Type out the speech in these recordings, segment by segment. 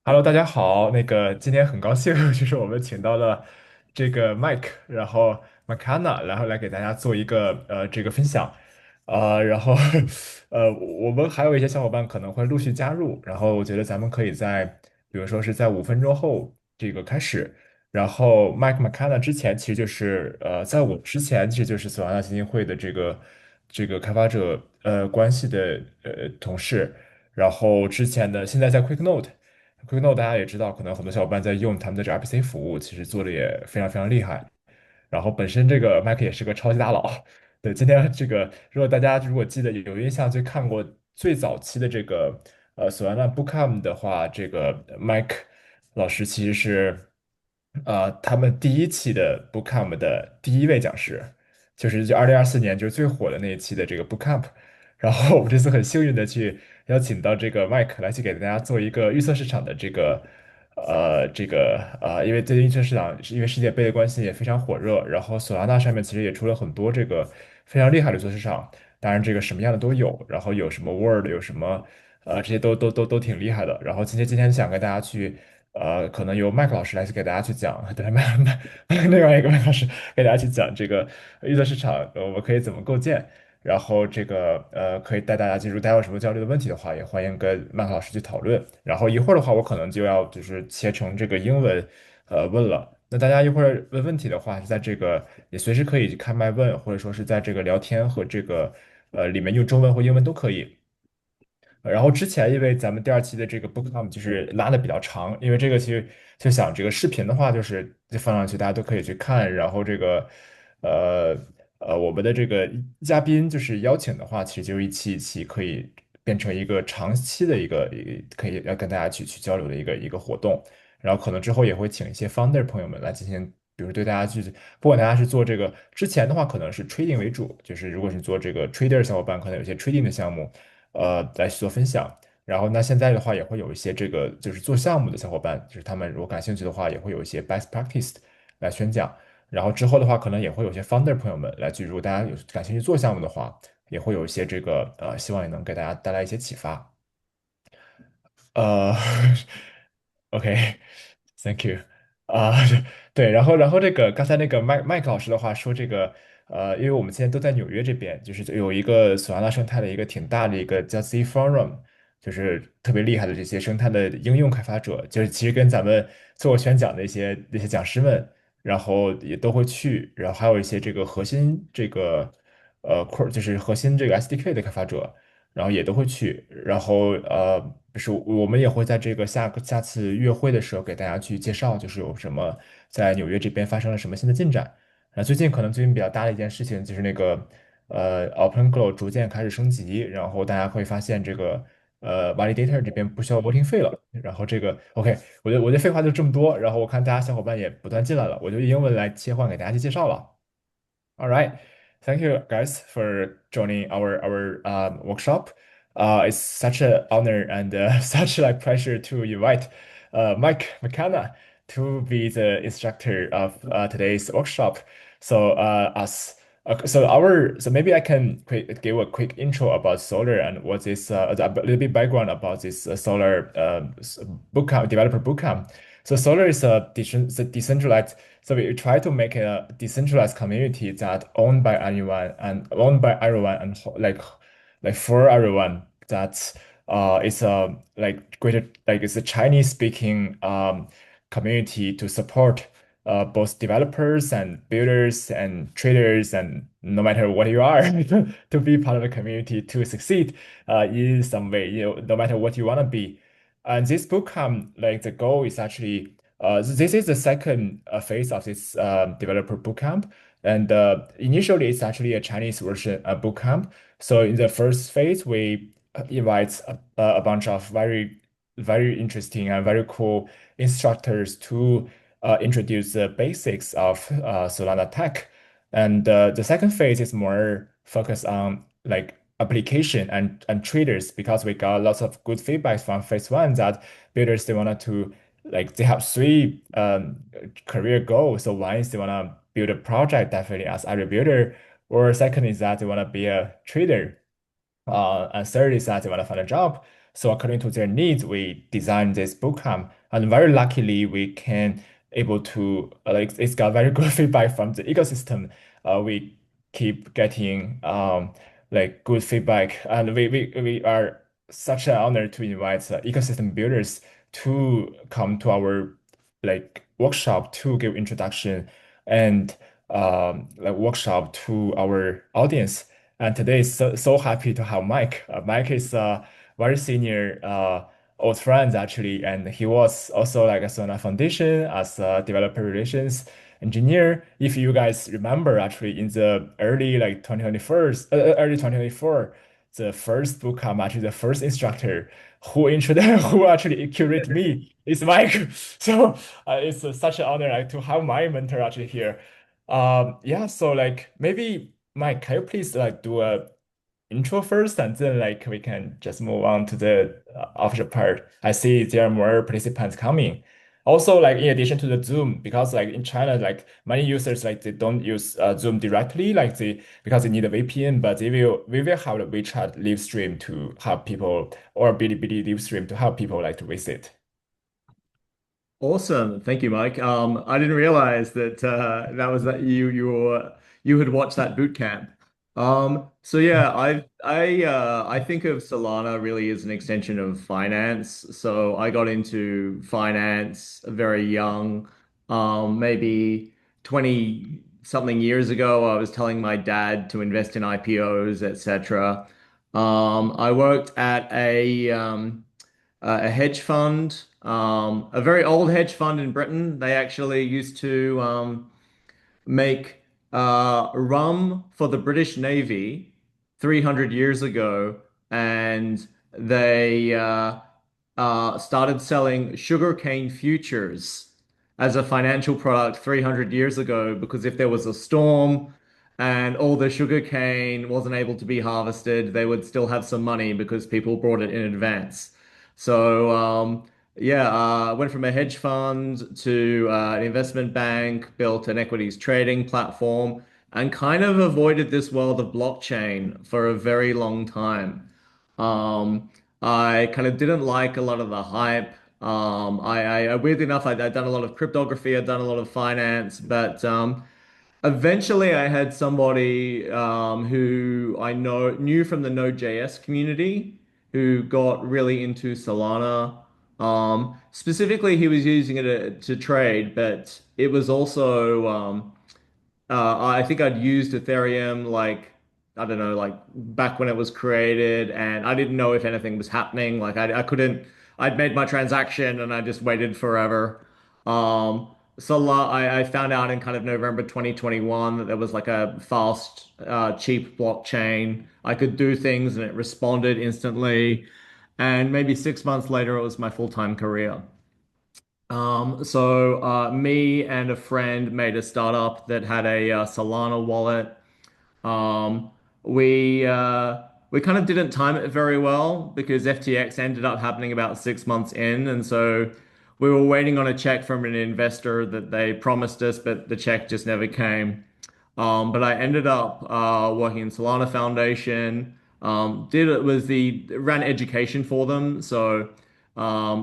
Hello，大家好。今天很高兴，就是我们请到了这个 Mike，然后 Makana，然后来给大家做一个这个分享。然后我们还有一些小伙伴可能会陆续加入，然后我觉得咱们可以在比如说是在5分钟后这个开始。然后 Mike Makana 之前其实就是在我之前其实就是索拉纳基金会的这个开发者关系的同事。然后之前的现在在 QuickNote，QuickNote 大家也知道，可能很多小伙伴在用他们的这个 RPC 服务，其实做的也非常非常厉害。然后本身这个 Mac 也是个超级大佬。对，今天这个如果大家如果记得有印象，就看过最早期的这个索兰纳 Bootcamp 的话，这个 Mike 老师其实是他们第一期的 Bootcamp 的第一位讲师，就2024年就是最火的那一期的这个 Bootcamp。然后我们这次很幸运的去邀请到这个 Mike 来去给大家做一个预测市场的因为最近预测市场是因为世界杯的关系也非常火热，然后索拉纳上面其实也出了很多这个非常厉害的预测市场。当然这个什么样的都有，然后有什么 Word，有什么这些都挺厉害的。然后今天想跟大家去可能由麦克老师来去给大家去讲，对，另外一个麦克老师给大家去讲这个预测市场，我们可以怎么构建。然后可以带大家进入，大家有什么交流的问题的话，也欢迎跟麦克老师去讨论。然后一会儿的话，我可能就要就是切成这个英文问了。那大家一会儿问问题的话，是在这个也随时可以开麦问，或者说是在这个聊天和这个里面用中文或英文都可以。然后之前因为咱们第二期的这个 bookcamp 就是拉的比较长，因为这个其实就想这个视频的话，就放上去，大家都可以去看。然后呃我们的这个嘉宾就是邀请的话，其实就是一期可以变成一个长期的可以要跟大家去交流的一个活动。然后可能之后也会请一些 founder 朋友们来进行。比如对大家去，不管大家是做这个之前的话，可能是 trading 为主，就是如果是做这个 trader 小伙伴，可能有些 trading 的项目，来去做分享。然后那现在的话，也会有一些这个就是做项目的小伙伴，就是他们如果感兴趣的话，也会有一些 best practice 来宣讲。然后之后的话，可能也会有一些 founder 朋友们来去，如果大家有感兴趣做项目的话，也会有一些希望也能给大家带来一些启发。呃OK，Thank you。啊、对，然后这个刚才那个麦克老师的话说这个，因为我们现在都在纽约这边，就是有一个索拉纳生态的一个挺大的一个叫 Z Forum，就是特别厉害的这些生态的应用开发者，就是其实跟咱们做过宣讲的那些讲师们，然后也都会去，然后还有一些这个核心就是核心这个 SDK 的开发者。然后也都会去，然后就是我们也会在这个下次月会的时候给大家去介绍，就是有什么在纽约这边发生了什么新的进展。最近比较大的一件事情就是OpenGlow 逐渐开始升级，然后大家会发现这个Validator 这边不需要 voting 费了。然后这个 OK，我的废话就这么多，然后我看大家小伙伴也不断进来了，我就用英文来切换给大家去介绍了。All right. Thank you guys for joining our workshop. It's such an honor and such like pleasure to invite Mike McKenna to be the instructor of today's workshop. So maybe I can give a quick intro about Solar and what this a little bit background about this Solar bootcamp developer bootcamp. So Solar is a decentralized. So we try to make a decentralized community that owned by anyone and owned by everyone and like for everyone. That it's a like greater like it's a Chinese speaking community to support both developers and builders and traders and no matter what you are to be part of the community to succeed in some way, no matter what you want to be. And this bootcamp, like the goal is actually this is the second phase of this developer bootcamp. And initially, it's actually a Chinese version bootcamp. So in the first phase, we invite a bunch of very interesting and very cool instructors to introduce the basics of Solana tech. And the second phase is more focused on like application and traders because we got lots of good feedback from phase one that builders they wanted to like they have three career goals. So one is they want to build a project definitely as a builder, or second is that they want to be a trader. and third is that they want to find a job. So according to their needs, we designed this bootcamp, and very luckily we can able to like it's got very good feedback from the ecosystem. We keep getting like good feedback, and we are such an honor to invite ecosystem builders to come to our like workshop to give introduction and like workshop to our audience. And today is so happy to have Mike. Mike is a very senior old friend actually, and he was also like a Solana Foundation as a developer relations engineer. If you guys remember, actually in the early like 2024, early 2024, the first bootcamp, actually the first instructor who introduced, who actually curated me is Mike. So it's such an honor like to have my mentor actually here. Yeah, so like maybe Mike, can you please like do a intro first, and then like we can just move on to the official part. I see there are more participants coming. Also, like in addition to the Zoom, because like in China, like many users like they don't use Zoom directly, like they because they need a VPN, but we will have a WeChat live stream to have people or Bilibili live stream to have people like to visit. Awesome. Thank you, Mike. I didn't realize that that you had watched that boot camp. So yeah, I think of Solana really as an extension of finance. So I got into finance very young, maybe 20 something years ago. I was telling my dad to invest in IPOs, etc. I worked at a hedge fund, a very old hedge fund in Britain. They actually used to make rum for the British Navy 300 years ago, and they started selling sugarcane futures as a financial product 300 years ago because if there was a storm and all the sugarcane wasn't able to be harvested, they would still have some money because people brought it in advance. So, yeah, I went from a hedge fund to an investment bank, built an equities trading platform, and kind of avoided this world of blockchain for a very long time. Um, I kind of didn't like a lot of the hype. Weirdly enough, I'd done a lot of cryptography, I'd done a lot of finance, but eventually I had somebody who I knew from the Node.js community who got really into Solana. Specifically, he was using it to trade, but it was also I think I'd used Ethereum like I don't know, like back when it was created, and I didn't know if anything was happening. Like I couldn't. I'd made my transaction and I just waited forever. I found out in kind of November 2021 that there was like a fast, cheap blockchain. I could do things and it responded instantly. And maybe 6 months later, it was my full-time career. Me and a friend made a startup that had a Solana wallet. Um, we kind of didn't time it very well because FTX ended up happening about 6 months in, and so we were waiting on a check from an investor that they promised us, but the check just never came. But I ended up working in Solana Foundation. Did it was the ran education for them, so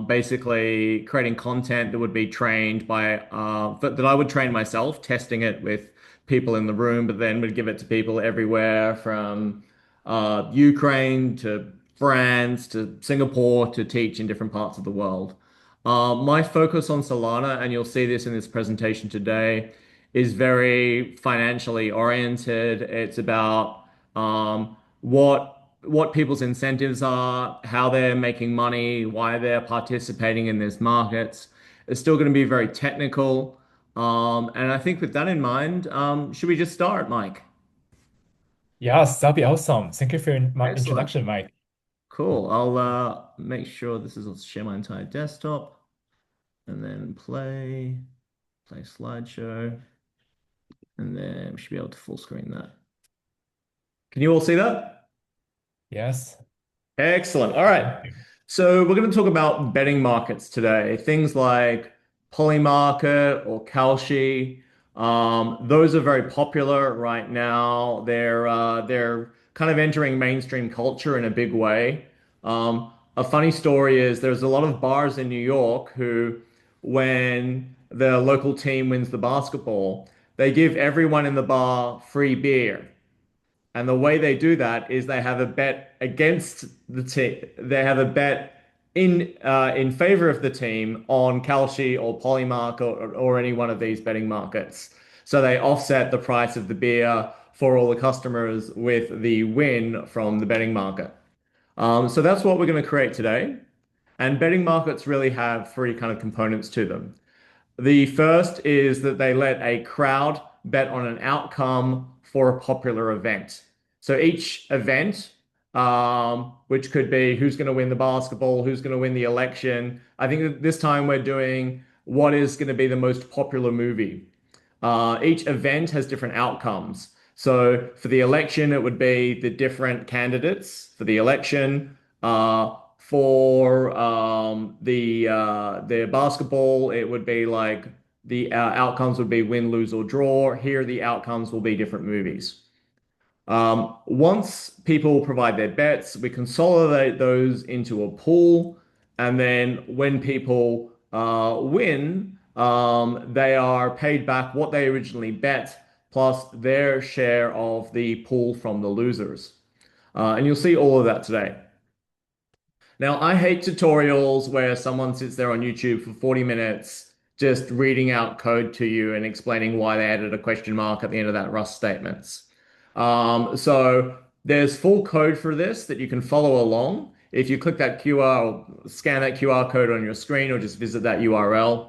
basically creating content that would be trained by that I would train myself, testing it with people in the room, but then would give it to people everywhere from Ukraine to France to Singapore to teach in different parts of the world. My focus on Solana, and you'll see this in this presentation today, is very financially oriented. It's about what people's incentives are, how they're making money, why they're participating in these markets. It's still going to be very technical. And I think with that in mind, should we just start, Mike? Yes, that'd be awesome. Thank you for my Excellent. introduction, Mike. Cool. I'll make sure this is, I'll share my entire desktop and then play slideshow, and then we should be able to full screen that. Can you all see that? Yes. Excellent. All right. So we're going to talk about betting markets today. Things like Polymarket or Kalshi. Those are very popular right now. They're kind of entering mainstream culture in a big way. A funny story is there's a lot of bars in New York who, when the local team wins the basketball, they give everyone in the bar free beer. And the way they do that is they have a bet against the team. They have a bet in favor of the team on Kalshi or Polymark or any one of these betting markets. So they offset the price of the beer for all the customers with the win from the betting market. So that's what we're going to create today. And betting markets really have three kind of components to them. The first is that they let a crowd bet on an outcome for a popular event. So each event, which could be who's going to win the basketball, who's going to win the election. I think that this time we're doing what is going to be the most popular movie. Each event has different outcomes. So for the election, it would be the different candidates for the election. For the basketball, it would be like the outcomes would be win, lose, or draw. Here, the outcomes will be different movies. Once people provide their bets, we consolidate those into a pool, and then when people win, they are paid back what they originally bet plus their share of the pool from the losers. And you'll see all of that today. Now, I hate tutorials where someone sits there on YouTube for 40 minutes just reading out code to you and explaining why they added a question mark at the end of that Rust statements. So there's full code for this that you can follow along. If you click that QR or scan that QR code on your screen or just visit that URL.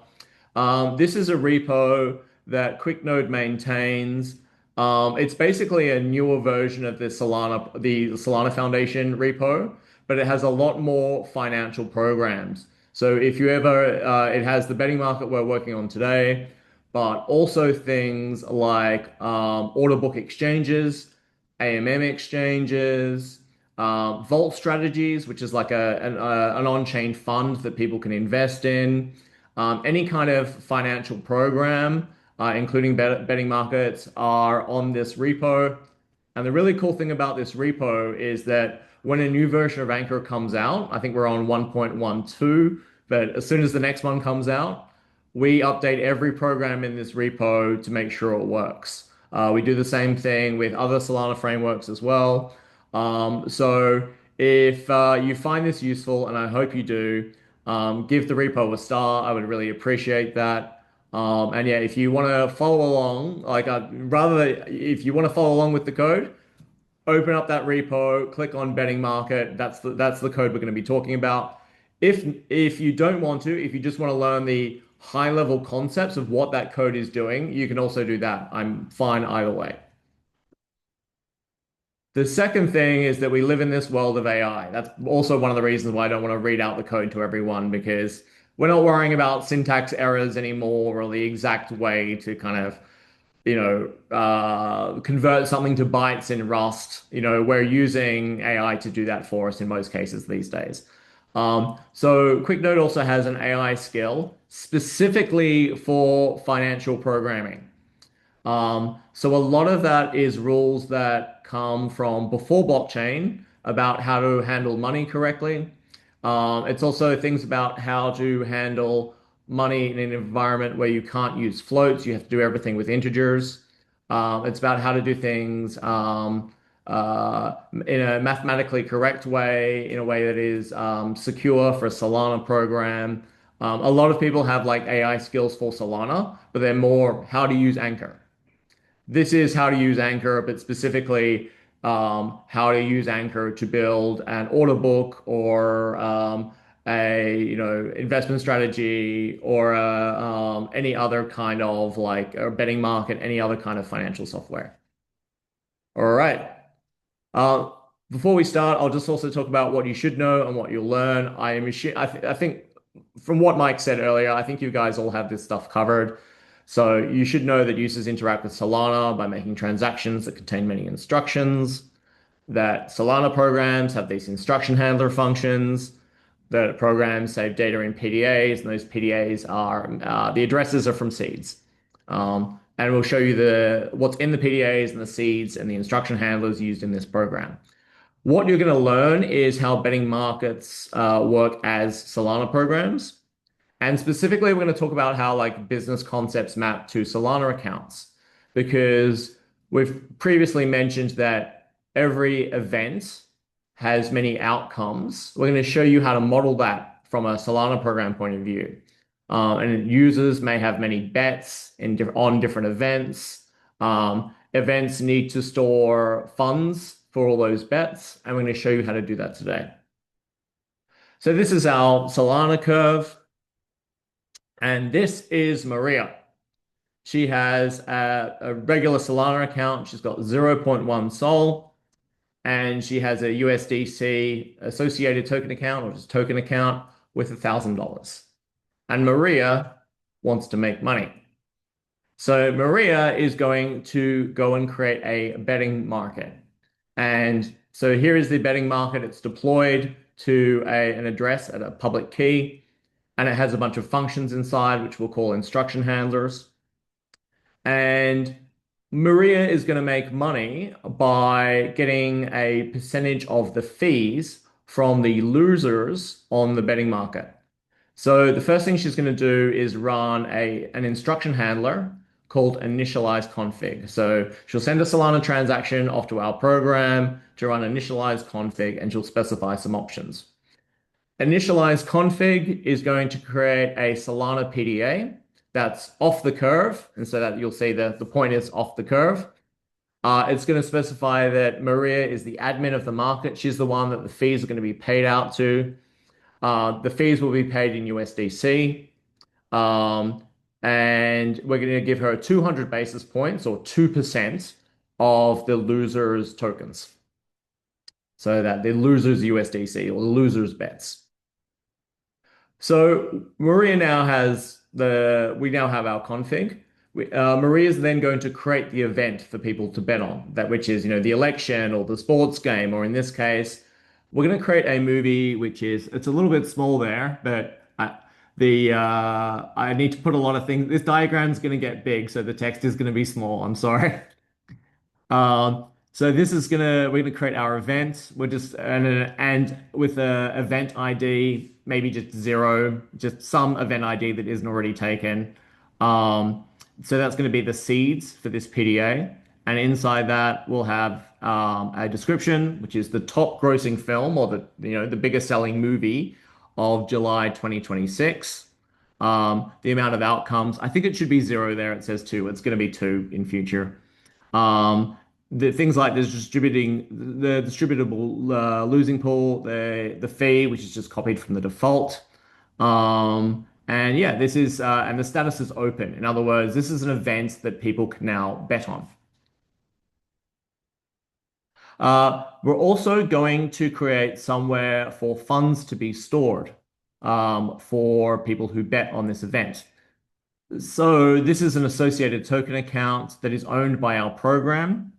This is a repo that QuickNode maintains. It's basically a newer version of the Solana Foundation repo, but it has a lot more financial programs. So if you ever, it has the betting market we're working on today, but also things like order book exchanges, AMM exchanges, vault strategies, which is like an on-chain fund that people can invest in. Any kind of financial program, including betting markets, are on this repo. And the really cool thing about this repo is that when a new version of Anchor comes out, I think we're on 1.12, but as soon as the next one comes out, we update every program in this repo to make sure it works. We do the same thing with other Solana frameworks as well. So if you find this useful, and I hope you do, give the repo a star. I would really appreciate that. And yeah, if you want to follow along, like if you want to follow along with the code, open up that repo, click on betting market. That's the code we're going to be talking about. If you don't want to, if you just want to learn the high level concepts of what that code is doing, you can also do that. I'm fine either way. The second thing is that we live in this world of AI. That's also one of the reasons why I don't want to read out the code to everyone because we're not worrying about syntax errors anymore or the exact way to kind of convert something to bytes in Rust. We're using AI to do that for us in most cases these days. So QuickNote also has an AI skill specifically for financial programming. So a lot of that is rules that come from before blockchain about how to handle money correctly. It's also things about how to handle money in an environment where you can't use floats. You have to do everything with integers. It's about how to do things in a mathematically correct way, in a way that is secure for a Solana program. A lot of people have like AI skills for Solana, but they're more how to use Anchor. This is how to use Anchor, but specifically how to use Anchor to build an order book or a investment strategy or any other kind of like a betting market, any other kind of financial software. All right. Uh, Before we start, I'll just also talk about what you should know and what you'll learn. I think from what Mike said earlier, I think you guys all have this stuff covered. So you should know that users interact with Solana by making transactions that contain many instructions, that Solana programs have these instruction handler functions, that programs save data in PDAs, and those PDAs are the addresses are from seeds. and we'll show you the what's in the PDAs and the seeds and the instruction handlers used in this program. What you're going to learn is how betting markets work as Solana programs. And specifically, we're going to talk about how like business concepts map to Solana accounts because we've previously mentioned that every event has many outcomes. We're going to show you how to model that from a Solana program point of view. And users may have many bets on different events. Events need to store funds for all those bets, and we're going to show you how to do that today. So this is our Solana curve. And this is Maria. She has a regular Solana account. She's got zero point 0.1 Sol, and she has a USDC associated token account or just token account with $1,000. And Maria wants to make money. So Maria is going to go and create a betting market. And so here is the betting market. It's deployed to an address at a public key, and it has a bunch of functions inside, which we'll call instruction handlers. And Maria is going to make money by getting a percentage of the fees from the losers on the betting market. So the first thing she's going to do is run an instruction handler called initialize config. So she'll send a Solana transaction off to our program to run initialize config, and she'll specify some options. Initialize config is going to create a Solana PDA that's off the curve. And so that you'll see the point is off the curve. It's going to specify that Maria is the admin of the market. She's the one that the fees are going to be paid out to. The fees will be paid in USDC. Um, and we're going to give her 200 basis points or 2% of the loser's tokens. So that the loser's USDC or the loser's bets. So Maria now we now have our config. Maria is then going to create the event for people to bet on, that which is, the election or the sports game, or in this case, we're going to create a movie, which is, it's a little bit small there, but I need to put a lot of things. This diagram is going to get big, so the text is going to be small. I'm sorry. So this is we're gonna create our event. We're just and with a event ID, maybe just zero, just some event ID that isn't already taken. So that's going to be the seeds for this PDA, and inside that we'll have a description, which is the top grossing film or the biggest selling movie of July 2026. The amount of outcomes, I think it should be zero there. It says two. It's going to be two in future. Um, the things like the distributable losing pool, the fee, which is just copied from the default. And yeah, this is and the status is open. In other words, this is an event that people can now bet on. We're also going to create somewhere for funds to be stored for people who bet on this event. So this is an associated token account that is owned by our program.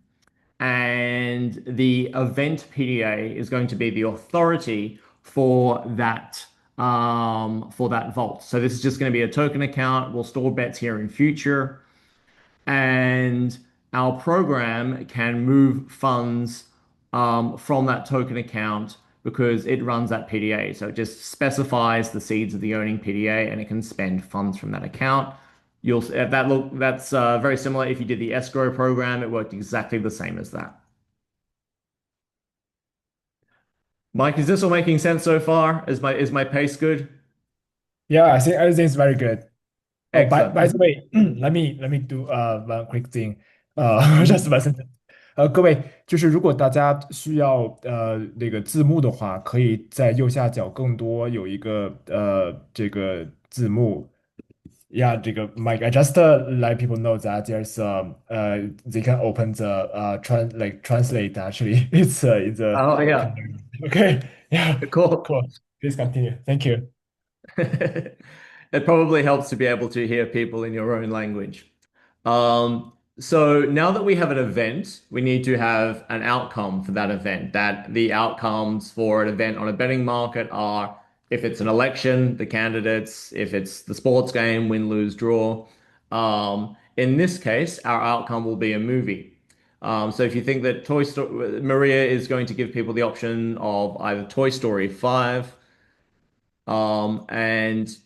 And the event PDA is going to be the authority for that vault. So this is just going to be a token account. We'll store bets here in future, and our program can move funds from that token account because it runs that PDA. So it just specifies the seeds of the owning PDA, and it can spend funds from that account. That's very similar. If you did the escrow program, it worked exactly the same as that. Mike, is this all making sense so far? Is my pace good? Yeah, I think everything is very good. Oh, by the Excellent. way, let me do one quick thing. just one sentence.各位，就是如果大家需要那个字幕的话，可以在右下角更多有一个这个字幕。Yeah, 这个 Mike, I just let people know that there's they can open the translate actually. It's a Oh yeah, okay. Yeah, cool. cool. Please continue. Thank you. It probably helps to be able to hear people in your own language. So now that we have an event, we need to have an outcome for that event. That the outcomes for an event on a betting market are if it's an election, the candidates, if it's the sports game, win, lose, draw. In this case, our outcome will be a movie. So if you think that Toy Story Maria is going to give people the option of either Toy Story 5 and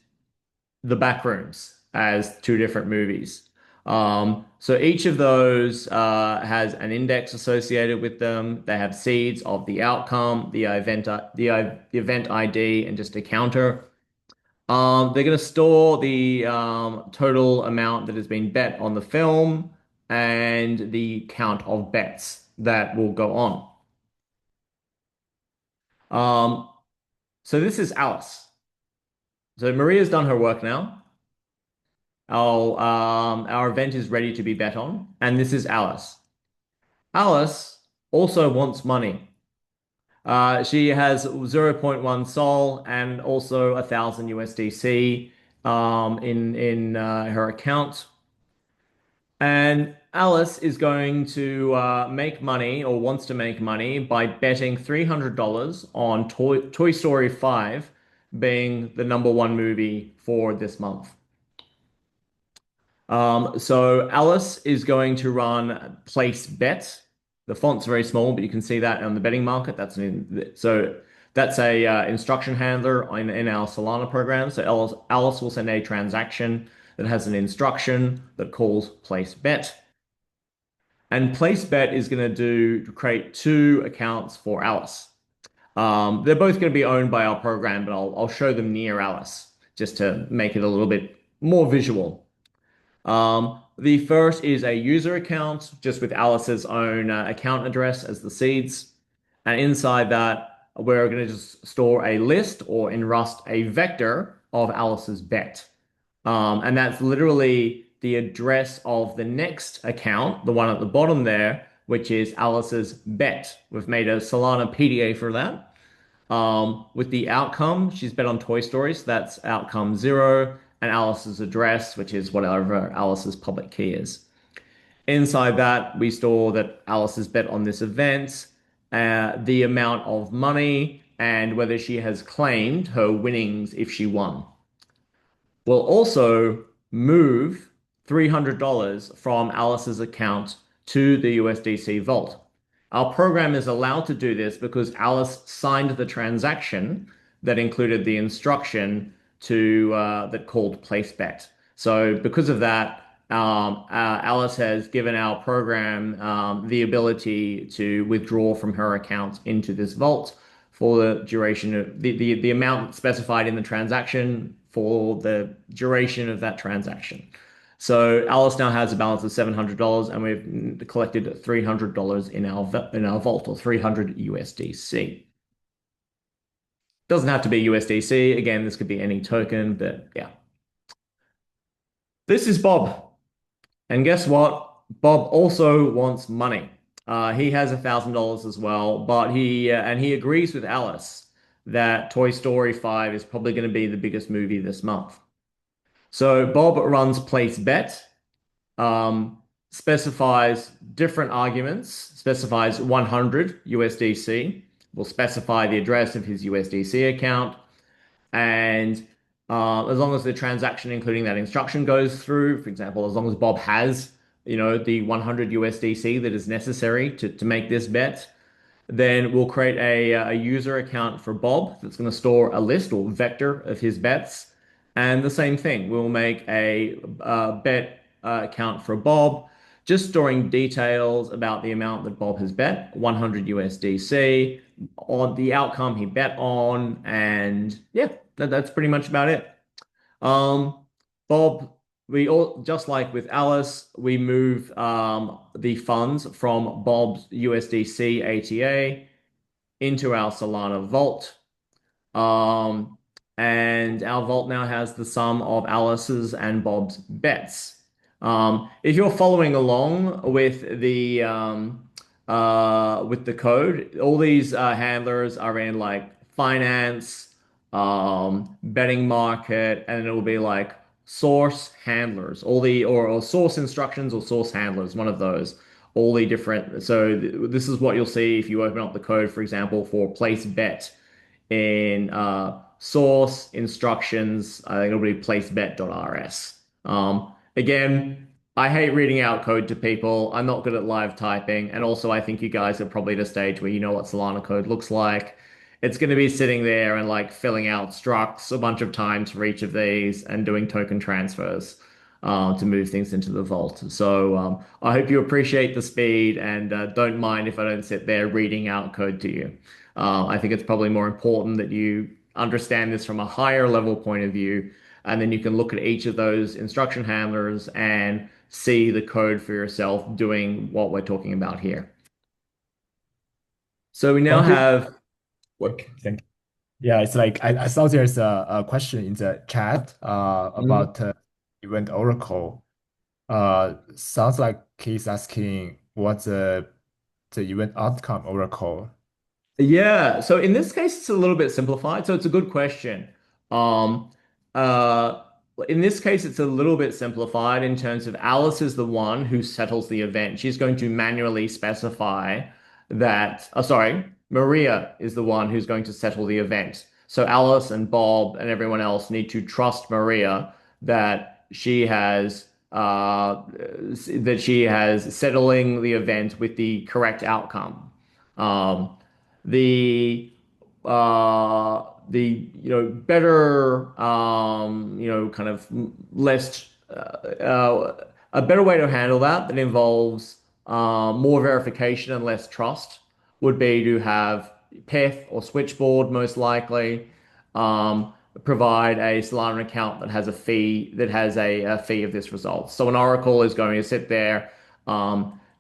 The Backrooms as two different movies. So each of those has an index associated with them. They have seeds of the outcome, the event ID, and just a counter. They're going to store the total amount that has been bet on the film and the count of bets that will go on. Um, so this is Alice. So Maria's done her work now. Our event is ready to be bet on, and this is Alice. Alice also wants money. She has zero point 0.1 Sol and also 1,000 USDC in her account. And Alice is going to make money or wants to make money by betting $300 on Toy Story 5 being the number one movie for this month. So Alice is going to run place bet. The font's very small, but you can see that on the betting market. That's a instruction handler in our Solana program. So Alice will send a transaction that has an instruction that calls place bet. And place bet is going to create two accounts for Alice. They're both going to be owned by our program, but I'll show them near Alice just to make it a little bit more visual. The first is a user account, just with Alice's own account address as the seeds. And inside that, we're going to just store a list or in Rust, a vector of Alice's bet. And that's literally the address of the next account, the one at the bottom there, which is Alice's bet. We've made a Solana PDA for that. With the outcome, she's bet on Toy Story, so that's outcome 0, and Alice's address, which is whatever Alice's public key is. Inside that, we store that Alice has bet on this event, the amount of money, and whether she has claimed her winnings if she won. We'll also move $300 from Alice's account to the USDC vault. Our program is allowed to do this because Alice signed the transaction that included the instruction that called place bet. So because of that, Alice has given our program the ability to withdraw from her account into this vault for the duration of the amount specified in the transaction for the duration of that transaction. So Alice now has a balance of $700 and we've collected $300 in our vault, or 300 USDC. Doesn't have to be USDC. Again, this could be any token, but yeah. This is Bob. And guess what? Bob also wants money. He has $1,000 as well, but he agrees with Alice that Toy Story 5 is probably going to be the biggest movie this month. So Bob runs place bet, specifies different arguments, specifies 100 USDC, will specify the address of his USDC account, and as long as the transaction, including that instruction, goes through, for example, as long as Bob has, the 100 USDC that is necessary to make this bet, then we'll create a user account for Bob that's going to store a list or vector of his bets. And the same thing, we'll make a bet account for Bob, just storing details about the amount that Bob has bet, 100 USDC, on the outcome he bet on, and yeah, that's pretty much about it. Um, Bob, we all just like with Alice, we move the funds from Bob's USDC ATA into our Solana vault. Um, and our vault now has the sum of Alice's and Bob's bets. If you're following along with the code, all these handlers are in like finance, betting market, and it'll be like source handlers, or source instructions or source handlers, one of those. All the different. So this is what you'll see if you open up the code, for example, for place bet in source instructions. I think it'll be placebet.rs. Again, I hate reading out code to people. I'm not good at live typing. And also, I think you guys are probably at a stage where you know what Solana code looks like. It's going to be sitting there and like filling out structs a bunch of times for each of these and doing token transfers to move things into the vault. So I hope you appreciate the speed and don't mind if I don't sit there reading out code to you. I think it's probably more important that you understand this from a higher level point of view, and then you can look at each of those instruction handlers and see the code for yourself doing what we're talking about here. So we now Thank you. have, Okay, thank you. Yeah, it's like I saw there's a question in the chat Mhm. about event oracle. Sounds like he's asking what's the event outcome oracle. Yeah, so in this case, it's a little bit simplified. So it's a good question. Um, uh, in this case, it's a little bit simplified in terms of Alice is the one who settles the event. She's going to manually specify that, sorry, Maria is the one who's going to settle the event. So Alice and Bob and everyone else need to trust Maria that she has settling the event with the correct outcome. Um, the better kind of less a better way to handle that involves more verification and less trust would be to have Peth or Switchboard most likely um, provide a Solana account that has a fee a fee of this result. So an Oracle is going to sit there.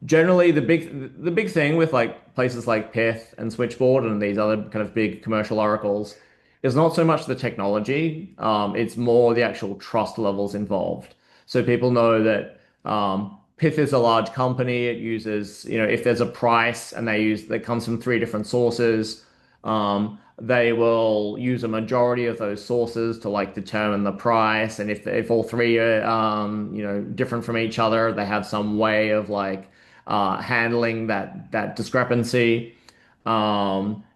Generally, the big thing with like places like Pith and Switchboard and these other kind of big commercial oracles is not so much the technology, it's more the actual trust levels involved. So people know that Pith is a large company. It uses, if there's a price and that comes from three different sources, they will use a majority of those sources to like determine the price. And if all three are different from each other, they have some way of like handling that discrepancy.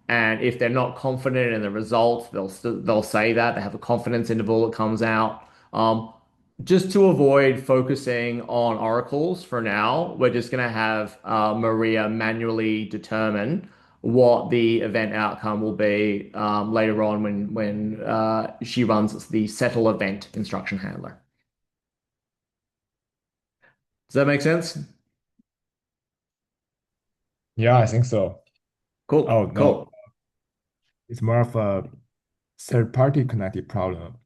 And if they're not confident in the result, they'll say that they have a confidence interval that comes out. Just to avoid focusing on oracles for now, we're just going to have Maria manually determine what the event outcome will be later on when she runs the settle event instruction handler. Does that make sense? Yeah, I think so. Oh Cool, no, cool. it's more of a third-party connected problem.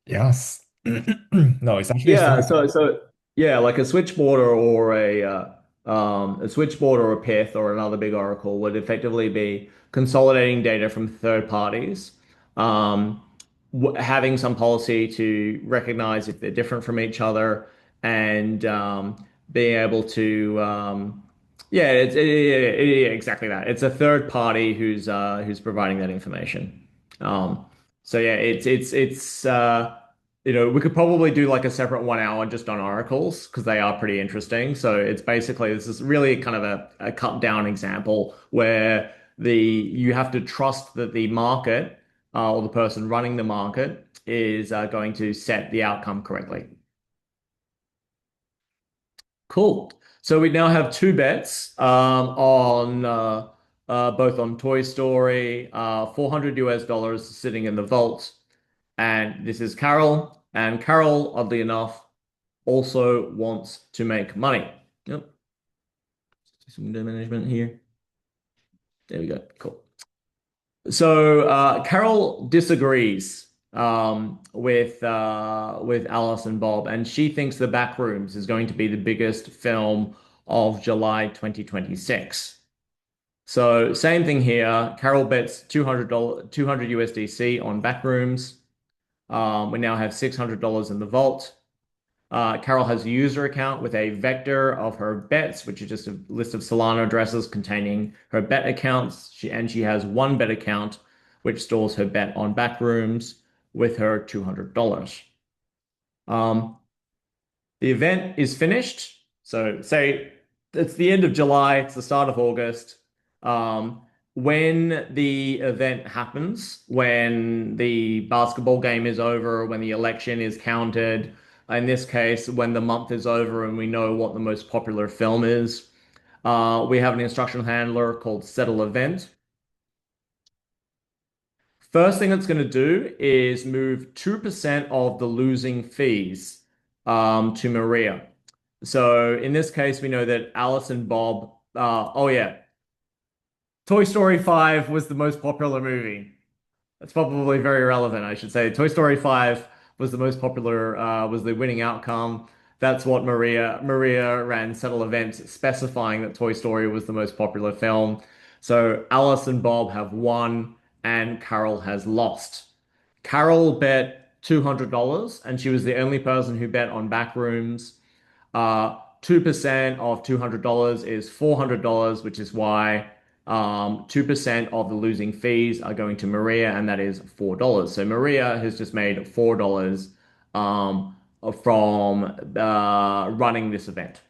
Yes. No, it's actually Yeah, super. so yeah, like a switchboard or a switchboard or a Pith or another big oracle would effectively be consolidating data from third parties, um, having some policy to recognize if they're different from each other, and being able to yeah, yeah, exactly that. It's a third party who's providing that information. Um, so yeah, we could probably do like a separate 1 hour just on oracles because they are pretty interesting. So it's basically this is really kind of a cut down example where you have to trust that the market or the person running the market is going to set the outcome correctly. Cool. So we now have two bets on both on Toy Story, 400 US dollars sitting in the vault. And this is Carol. And Carol, oddly enough, also wants to make money. Yep. Do some window management here. There we go. Cool. So Carol disagrees with Alice and Bob, and she thinks The Backrooms is going to be the biggest film of July 2026. So same thing here. Carol bets $200, 200 USDC on Backrooms. We now have $600 in the vault. Carol has a user account with a vector of her bets, which is just a list of Solana addresses containing her bet accounts. She has one bet account, which stores her bet on Backrooms with her $200. Um, the event is finished. So say it's the end of July, it's the start of August. Um, when the event happens, when the basketball game is over, when the election is counted, in this case, when the month is over and we know what the most popular film is, we have an instruction handler called settle event. First thing it's going to do is move 2% of the losing fees to Maria. So in this case, we know that Alice and Bob, oh yeah, Toy Story 5 was the most popular movie. That's probably very relevant, I should say. Toy Story 5 was the most popular, was the winning outcome. That's what Maria ran settle events specifying that Toy Story was the most popular film. So Alice and Bob have won and Carol has lost. Carol bet $200 and she was the only person who bet on Backrooms. 2% of $200 is $400, which is why 2% of the losing fees are going to Maria, and that is $4. So Maria has just made $4 um, from running this event.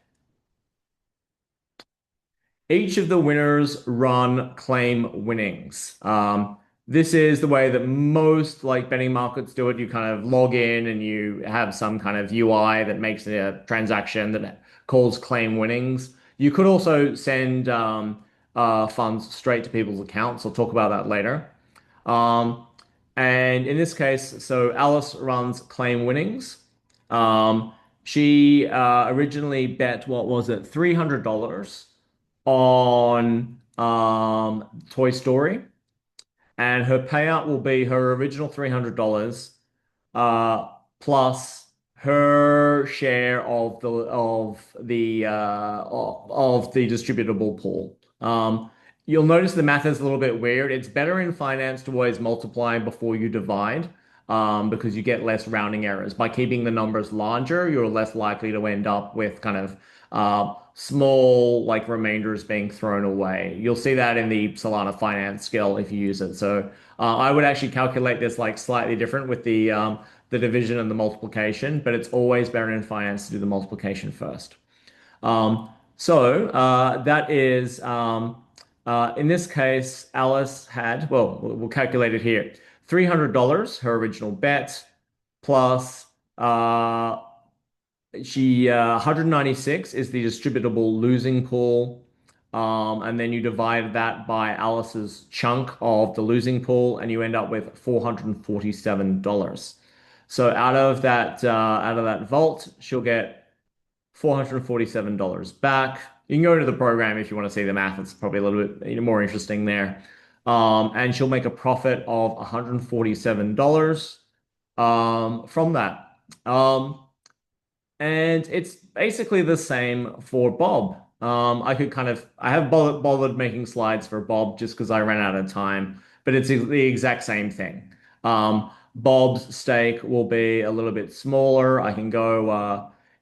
Each of the winners run claim winnings. This is the way that most like betting markets do it. You kind of log in and you have some kind of UI that makes a transaction that calls claim winnings. You could also send funds straight to people's accounts. I'll talk about that later. Um, and in this case, so Alice runs claim winnings. Um, she originally bet, what was it, $300 on Toy Story, and her payout will be her original $300 uh, plus her share of the distributable pool. You'll notice the math is a little bit weird. It's better in finance to always multiply before you divide, because you get less rounding errors. By keeping the numbers larger, you're less likely to end up with kind of small like remainders being thrown away. You'll see that in the Solana finance skill if you use it. So I would actually calculate this like slightly different with the division and the multiplication, but it's always better in finance to do the multiplication first. That is, in this case, Alice had, well, we'll calculate it here, $300, her original bet, plus uh, 196 is the distributable losing pool. And then you divide that by Alice's chunk of the losing pool, and you end up with $447. So out of that vault, she'll get $447 back. You can go to the program if you want to see the math. It's probably a little bit more interesting there. And she'll make a profit of $147 from that. And it's basically the same for Bob. I have bothered making slides for Bob just because I ran out of time, but it's the exact same thing. Bob's stake will be a little bit smaller.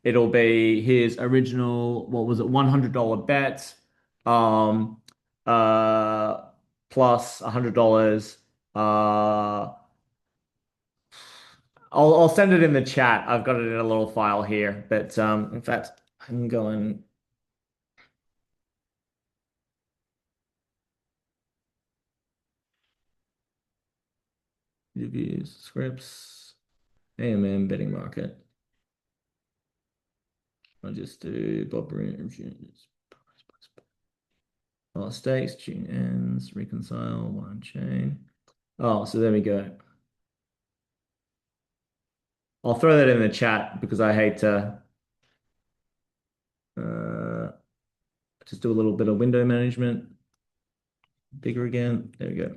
It'll be his original, what was it, $100 bet, um, uh, plus $100, uh, I'll send it in the chat. I've got it in a little file here. But in fact, I can go and reviews, scripts, AMM betting market. I'll just do Bob reviews. Oh, stakes, tune ends, reconcile, one chain. Oh, so there we go. I'll throw that in the chat because I hate to uh, just do a little bit of window management. Bigger again. There we go.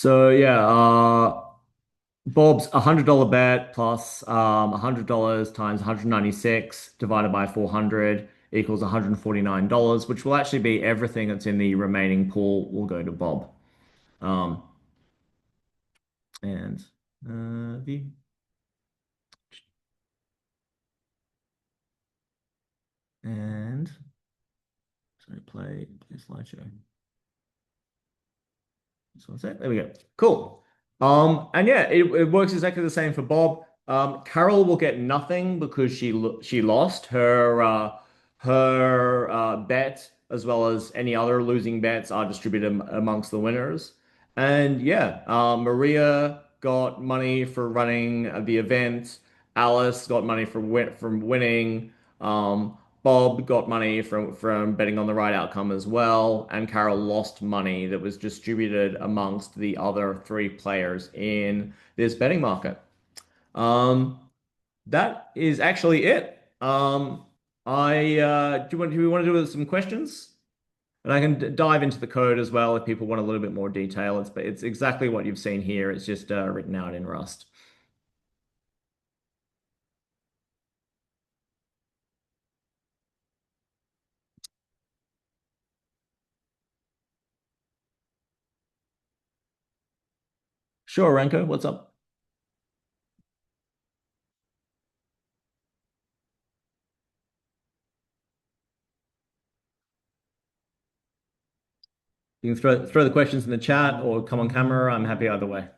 So yeah, Bob's $100 bet plus $100 times 196 divided by 400 equals $149, which will actually be everything that's in the remaining pool will go to Bob. Um, and view and sorry, play slideshow. Just one sec. There we go. Cool. And yeah, it works exactly the same for Bob. Carol will get nothing because she lost her bet as well as any other losing bets are distributed amongst the winners. And yeah, Maria got money for running the event. Alice got money from winning. Um, Bob got money from betting on the right outcome as well, and Carol lost money that was distributed amongst the other three players in this betting market. Um, that is actually it. Do we want to do some questions? And I can dive into the code as well if people want a little bit more detail. It's exactly what you've seen here. It's just written out in Rust. Sure, Ranko, what's up? You can throw the questions in the chat or come on camera. I'm happy either way.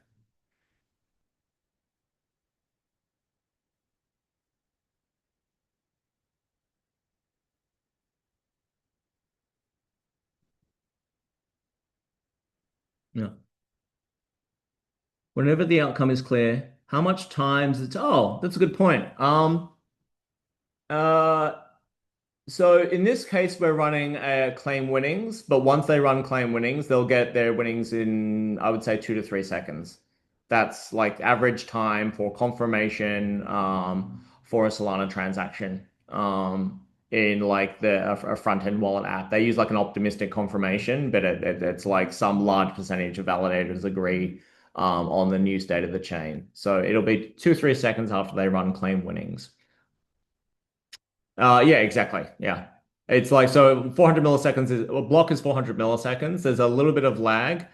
Yeah. Whenever the outcome is clear, how much times it's oh, that's a good point. Uh So in this case, we're running claim winnings, but once they run claim winnings, they'll get their winnings in, I would say, 2 to 3 seconds. That's like average time for confirmation for a Solana transaction in like a front-end wallet app. They use like an optimistic confirmation, but it's like some large percentage of validators agree on the new state of the chain. So it'll be 2 to 3 seconds after they run claim winnings. Yeah, exactly. Yeah. It's like so 400 milliseconds is a block is 400 milliseconds. There's a little bit of lag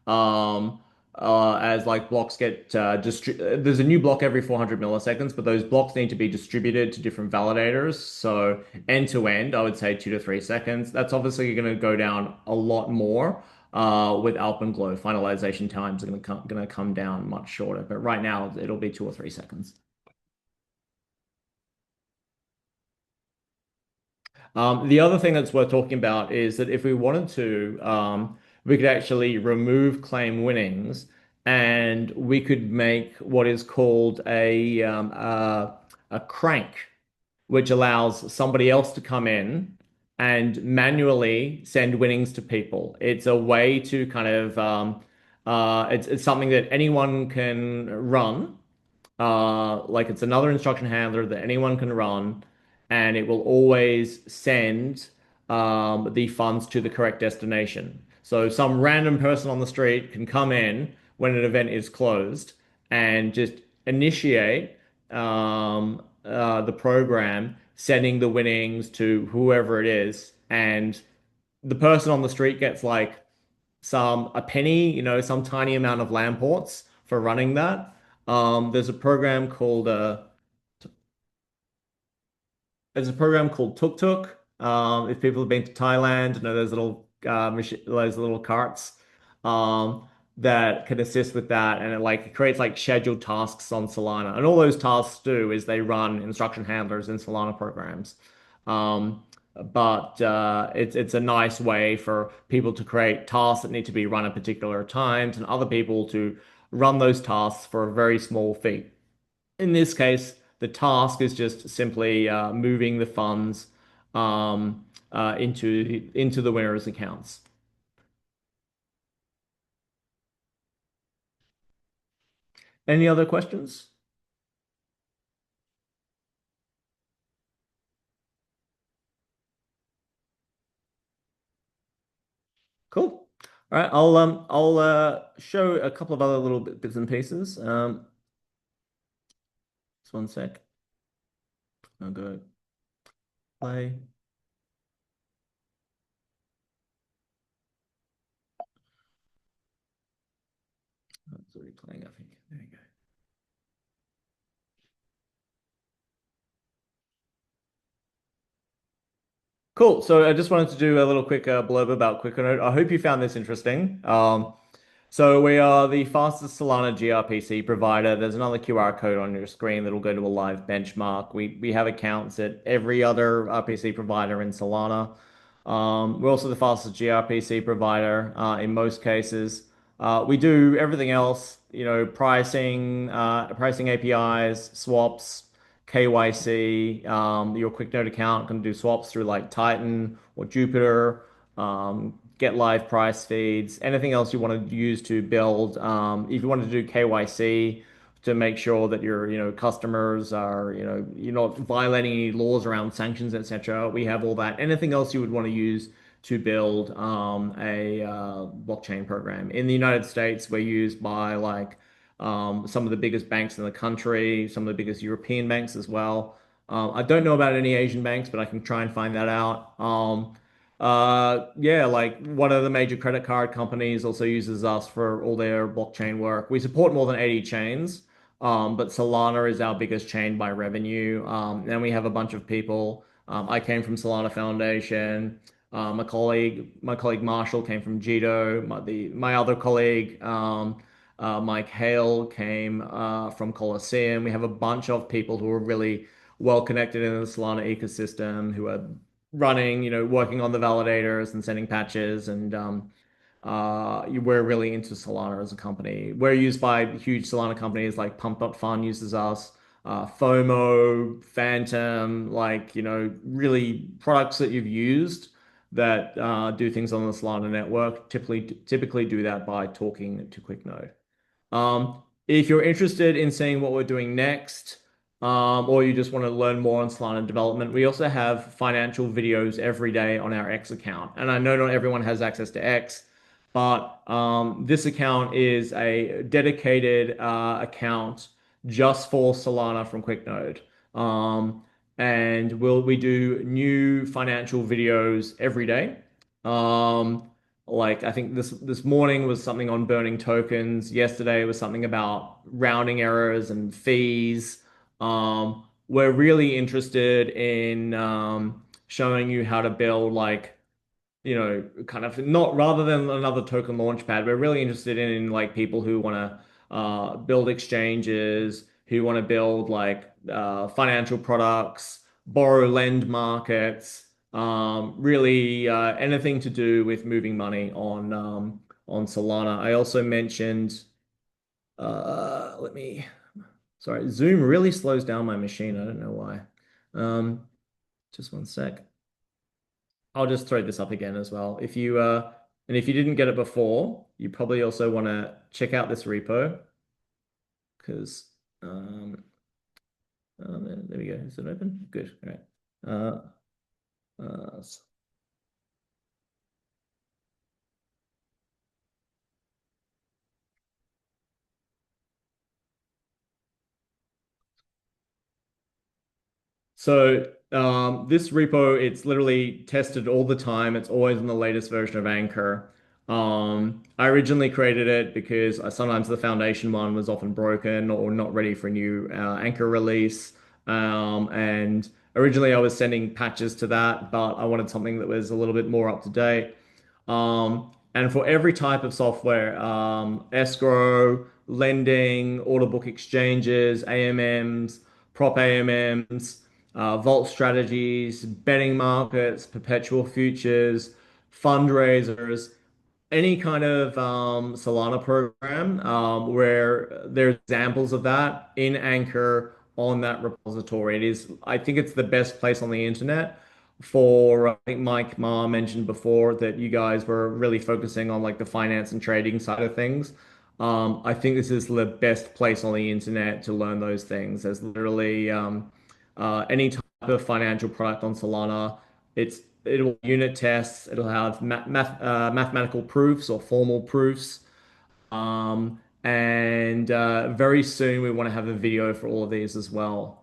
as like blocks get there's a new block every 400 milliseconds, but those blocks need to be distributed to different validators. So end to end, I would say 2 to 3 seconds. That's obviously going to go down a lot more with Alpenglow. Finalization times are going to come down much shorter, but right now it'll be 2 or 3 seconds. The other thing that's worth talking about is that if we wanted to, we could actually remove claim winnings and we could make what is called a crank, which allows somebody else to come in and manually send winnings to people. It's a way to kind of, it's something that anyone can run like it's another instruction handler that anyone can run, and it will always send the funds to the correct destination. So some random person on the street can come in when an event is closed and just initiate the program, sending the winnings to whoever it is, and the person on the street gets like a penny, some tiny amount of lamp ports for running that. There's a program called Tuk Tuk. If people have been to Thailand, those little those little carts that can assist with that, and it creates like scheduled tasks on Solana. And all those tasks do is they run instruction handlers in Solana programs. Um, but it's a nice way for people to create tasks that need to be run at particular times, and other people to run those tasks for a very small fee. In this case, the task is just simply moving the funds into the winner's accounts. Any other questions? Cool. All right, I'll show a couple of other little bits and pieces. Just one sec. I'll go play. Oh, it's already playing, I think. There you go. Cool. So I just wanted to do a little quick blurb about QuickNote. I hope you found this interesting. So we are the fastest Solana gRPC provider. There's another QR code on your screen that'll go to a live benchmark. We have accounts at every other RPC provider in Solana. We're also the fastest gRPC provider in most cases. We do everything else, pricing APIs, swaps, KYC. Your QuickNote account can do swaps through like Titan or Jupiter, get live price feeds, anything else you want to use to build. If you want to do KYC to make sure that your, customers are, you're not violating any laws around sanctions, etc. We have all that. Anything else you would want to use to build a blockchain program. In the United States, we're used by like some of the biggest banks in the country, some of the biggest European banks as well. I don't know about any Asian banks, but I can try and find that out. Yeah, like one of the major credit card companies also uses us for all their blockchain work. We support more than 80 chains, but Solana is our biggest chain by revenue. And we have a bunch of people. I came from Solana Foundation. My colleague Marshall came from Jito. My other colleague, Mike Hale, came from Coliseum. We have a bunch of people who are really well connected in the Solana ecosystem who are running, working on the validators and sending patches. And we're really into Solana as a company. We're used by huge Solana companies like Pump.Fun uses us, FOMO, Phantom, like, really products that you've used that do things on the Solana network. Typically do that by talking to QuickNode. If you're interested in seeing what we're doing next, or you just want to learn more on Solana development, we also have financial videos every day on our X account. And I know not everyone has access to X, but this account is a dedicated account just for Solana from QuickNode. And we do new financial videos every day. Um, like I think this morning was something on burning tokens. Yesterday was something about rounding errors and fees. We're really interested in showing you how to build like, kind of not rather than another token launchpad. We're really interested in like people who want to build exchanges, who want to build like financial products, borrow lend markets, really anything to do with moving money on Solana. I also mentioned let me sorry, Zoom really slows down my machine. I don't know why. Um, just one sec. I'll just throw this up again as well. If you didn't get it before, you probably also want to check out this repo because um, there we go. Is it open? Good. All right. S- So this repo, it's literally tested all the time. It's always in the latest version of Anchor. I originally created it because sometimes the foundation one was often broken or not ready for a new Anchor release. And originally I was sending patches to that, but I wanted something that was a little bit more up to date. And for every type of software, escrow, lending, order book exchanges, AMMs, prop AMMs, vault strategies, betting markets, perpetual futures, fundraisers, any kind of Solana program where there's examples of that in Anchor on that repository. I think it's the best place on the internet for, I think Mike Ma mentioned before that you guys were really focusing on like the finance and trading side of things. I think this is the best place on the internet to learn those things. There's literally any type of financial product on Solana. It'll unit tests. It'll have mathematical proofs or formal proofs. And very soon we want to have a video for all of these as well,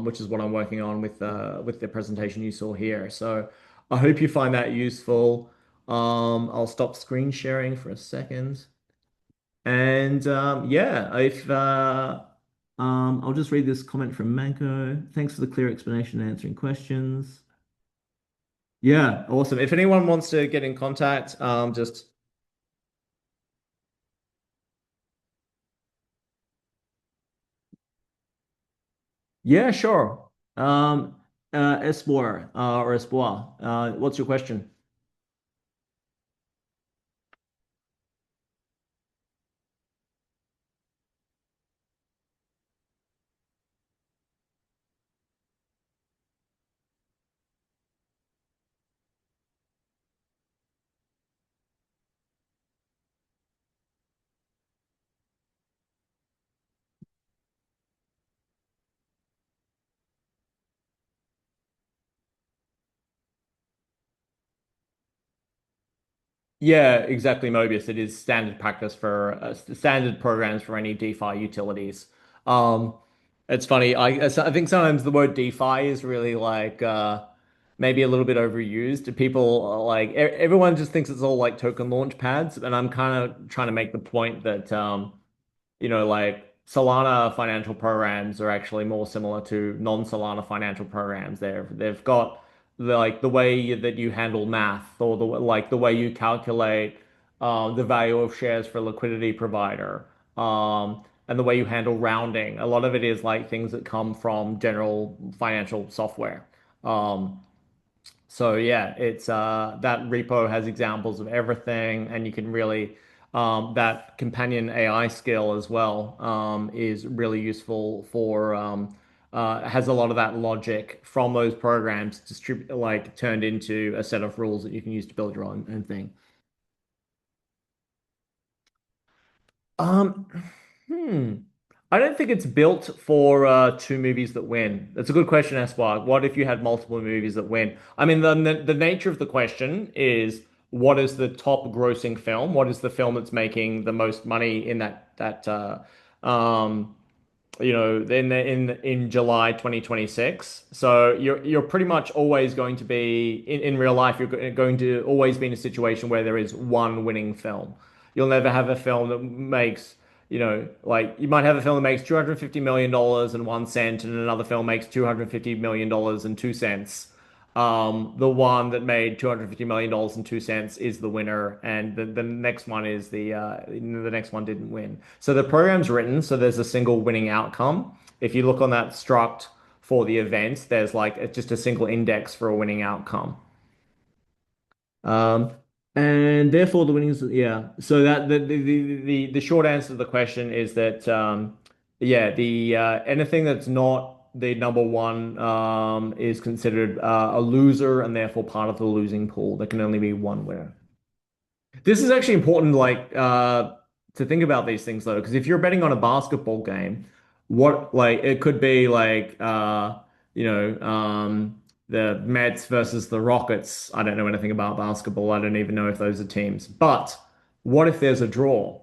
which is what I'm working on with the presentation you saw here. So I hope you find that useful. I'll stop screen sharing for a second. And yeah, if I'll just read this comment from Manko. Thanks for the clear explanation and answering questions. Yeah, awesome. If anyone wants to get in contact, just Yeah, sure. Espoir, or Espoir. What's your question? Yeah, exactly, Mobius. It is standard practice for standard programs for any DeFi utilities. Um, it's funny. I think sometimes the word DeFi is really like maybe a little bit overused. People everyone just thinks it's all like token launch pads, and I'm kind of trying to make the point that like Solana financial programs are actually more similar to non-Solana financial programs. They've got the way that you handle math or the way you calculate the value of shares for a liquidity provider, and the way you handle rounding. A lot of it is like things that come from general financial software. Um, so yeah, it's that repo has examples of everything, and you can really that companion AI skill as well is really useful for has a lot of that logic from those programs distribute like turned into a set of rules that you can use to build your own thing. Um, hmm. I don't think it's built for two movies that win. That's a good question, Eswag. What if you had multiple movies that win? I mean, the nature of the question is what is the top grossing film? What is the film that's making the most money in um in July 2026. So you're pretty much always going to be in real life, going to always be in a situation where there is one winning film. You'll never have a film that makes, like you might have a film that makes $250 million and 1 cent, and another film makes $250 million and 2 cents. The one that made $250 million and 2 cents is the winner, and the next one is the next one didn't win. So the program's written so there's a single winning outcome. If you look on that struct for the event, there's like just a single index for a winning outcome. Um, and therefore the winnings, yeah. So that the short answer to the question is that yeah, the anything that's not the number one is considered a loser and therefore part of the losing pool. There can only be one winner. This is actually important, like to think about these things though, because if you're betting on a basketball game, what like it could be like you know the Mets versus the Rockets. I don't know anything about basketball. I don't even know if those are teams. But what if there's a draw?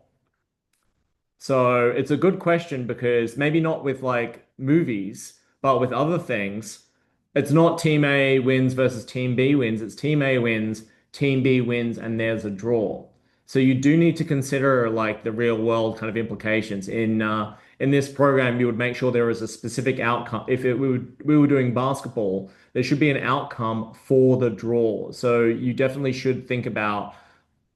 So it's a good question because maybe not with like movies, but with other things, it's not team A wins versus team B wins. It's team A wins, team B wins, and there's a draw. So you do need to consider like the real world kind of implications. In this program, you would make sure there is a specific outcome. If we were doing basketball, there should be an outcome for the draw. So you definitely should think about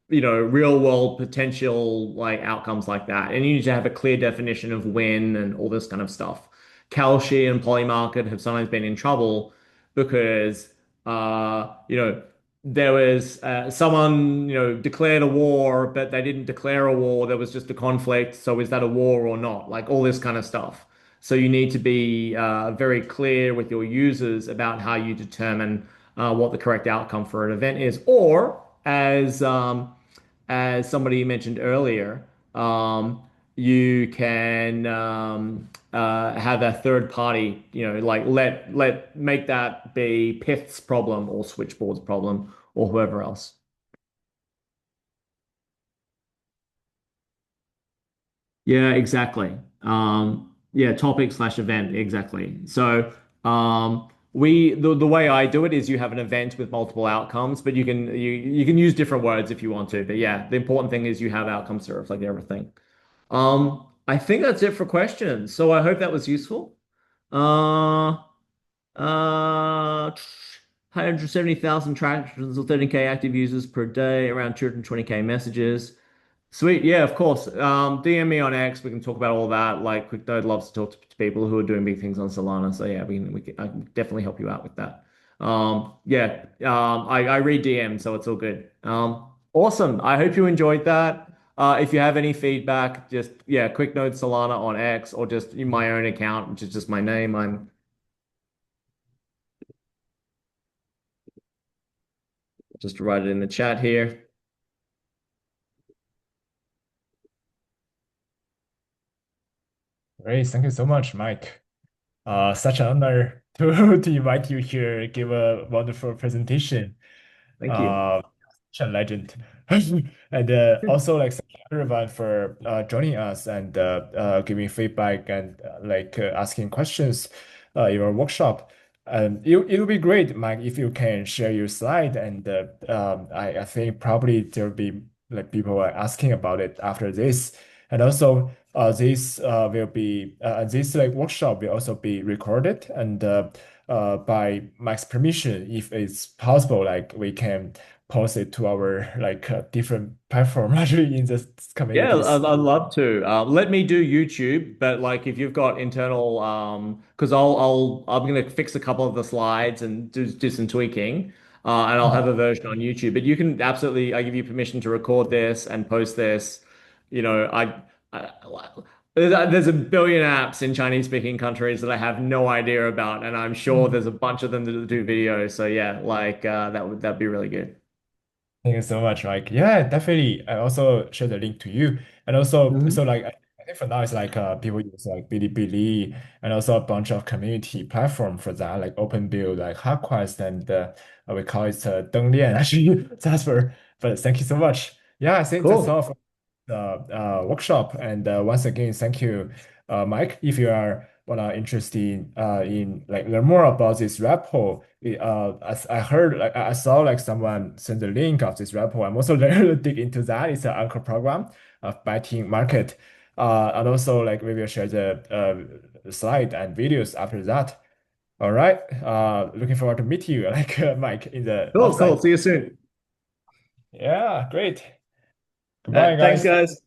real world potential like outcomes like that. And you need to have a clear definition of when and all this kind of stuff. Kalshi and Polymarket have sometimes been in trouble because there was someone declared a war, but they didn't declare a war. There was just a conflict. So is that a war or not? Like all this kind of stuff. So you need to be very clear with your users about how you determine what the correct outcome for an event is, or as somebody mentioned earlier, you can have a third party, like let make that be Pith's problem or Switchboard's problem or whoever else. Yeah, exactly. Yeah, topic slash event, exactly. So, the way I do it is you have an event with multiple outcomes, but you can use different words if you want to. But yeah, the important thing is you have outcomes to reflect everything. I think that's it for questions. So I hope that was useful. Uh, 170,000 transactions or 13K active users per day, around 220K messages. Sweet. Yeah, of course. DM me on X. We can talk about all that. Like, QuickNode loves to talk to people who are doing big things on Solana. So yeah, I can definitely help you out with that. Yeah. I read DM, so it's all good. Awesome. I hope you enjoyed that. If you have any feedback, just yeah, QuickNode Solana on X or just in my own account, which is just my name. I'm just write it in the chat here. Great, thank you so much, Mike. Such an honor to to invite you here, give a wonderful presentation. Thank you. Uh, Such a legend. And also like thank you everyone for joining us and giving feedback and asking questions in our workshop. And it'll be great, Mike, if you can share your slide. And I think probably there'll be like people are asking about it after this. And also this will be this like workshop will also be recorded and by Mike's permission, if it's possible, like we can post it to our different platform actually in the Yeah, communities. I'd love to. Let me do YouTube, but like if you've got internal, because I'm gonna fix a couple of the slides and do some tweaking, and I'll have a version on YouTube. But you can absolutely, I give you permission to record this and post this. You know, I there's a billion apps in Chinese speaking countries that I have no idea about, and I'm sure there's a bunch of them that do videos. So yeah, like that'd be really good. Thank you so much, Mike. Yeah, definitely. I also share the link to you. And also, so Mhm. like I think for now it's like people use like Bilibili and also a bunch of community platform for that, like Open Build, like HackQuest, and we call it Denglian actually. That's for but thank you so much. Yeah, I think that's Cool. all for the workshop. And once again, thank you, Mike. If you are interested in like learn more about this repo, I heard like I saw like someone send the link of this repo. I'm also learning to dig into that. It's an Anchor program of betting market. And also like we will share the slide and videos after that. All right. Looking forward to meet you like Mike in the Cool, cool. offsite. See you soon. Yeah, great. Goodbye, Thanks, guys. guys.